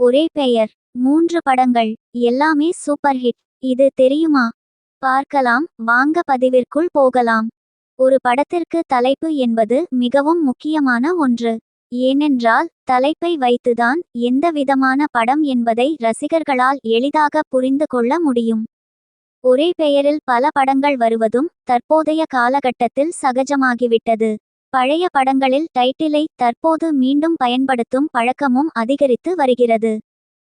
ஒரே பெயர், 3 படங்கள், எல்லாமே சூப்பர் ஹிட். இது தெரியுமா? பார்க்கலாம் வாங்க, பதிவிற்குள் போகலாம். ஒரு படத்திற்கு தலைப்பு என்பது மிகவும் முக்கியமான ஒன்று. ஏனென்றால் தலைப்பை வைத்துதான் எந்த விதமான படம் என்பதை ரசிகர்களால் எளிதாக புரிந்து கொள்ள முடியும். ஒரே பெயரில் பல படங்கள் வருவதும் தற்போதைய காலகட்டத்தில் சகஜமாகிவிட்டது. பழைய படங்களில் டைட்டிலை தற்போது மீண்டும் பயன்படுத்தும் பழக்கமும் அதிகரித்து வருகிறது.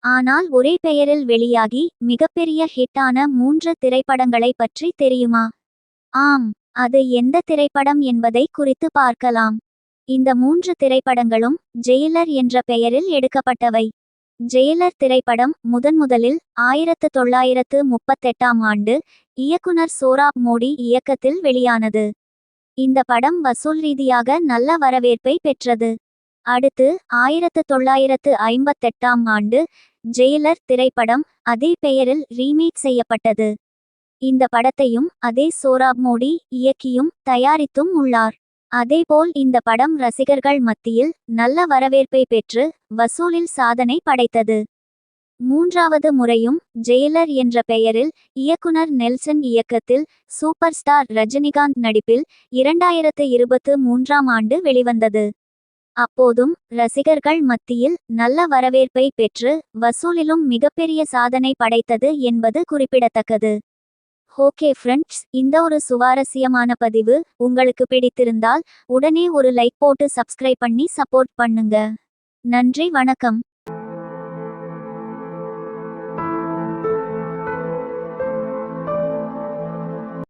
ஆனால் ஒரே பெயரில் வெளியாகி மிகப்பெரிய ஹிட்டான 3 திரைப்படங்களை பற்றி தெரியுமா? ஆம், அது எந்த திரைப்படம் என்பதை குறித்து பார்க்கலாம். இந்த 3 திரைப்படங்களும் ஜெயிலர் என்ற பெயரில் எடுக்கப்பட்டவை. ஜெயிலர் திரைப்படம் முதன்முதலில் 1938ஆம் ஆண்டு இயக்குனர் சோராப் மோடி இயக்கத்தில் வெளியானது. இந்த படம் வசூல் ரீதியாக நல்ல வரவேற்பை பெற்றது. அடுத்து 1958ஆம் ஆண்டு ஜெயிலர் திரைப்படம் அதே பெயரில் ரீமேக் செய்யப்பட்டது. இந்த படத்தையும் அதே சோராப் மோடி இயக்கியும் தயாரித்தும் உள்ளார். அதேபோல் இந்த படம் ரசிகர்கள் மத்தியில் நல்ல வரவேற்பை பெற்று வசூலில் சாதனை படைத்தது. மூன்றாவது முறையும் ஜெயிலர் என்ற பெயரில் இயக்குனர் நெல்சன் இயக்கத்தில் சூப்பர் ஸ்டார் ரஜினிகாந்த் நடிப்பில் 2023ஆம் ஆண்டு வெளிவந்தது. அப்போதும் ரசிகர்கள் மத்தியில் நல்ல வரவேற்பை பெற்று வசூலிலும் மிகப்பெரிய சாதனை படைத்தது என்பது குறிப்பிடத்தக்கது. ஓகே ஃப்ரெண்ட்ஸ், இந்த ஒரு சுவாரஸ்யமான பதிவு உங்களுக்கு பிடித்திருந்தால் உடனே ஒரு லைக் போட்டு சப்ஸ்கிரைப் பண்ணி சப்போர்ட் பண்ணுங்க. நன்றி, வணக்கம்.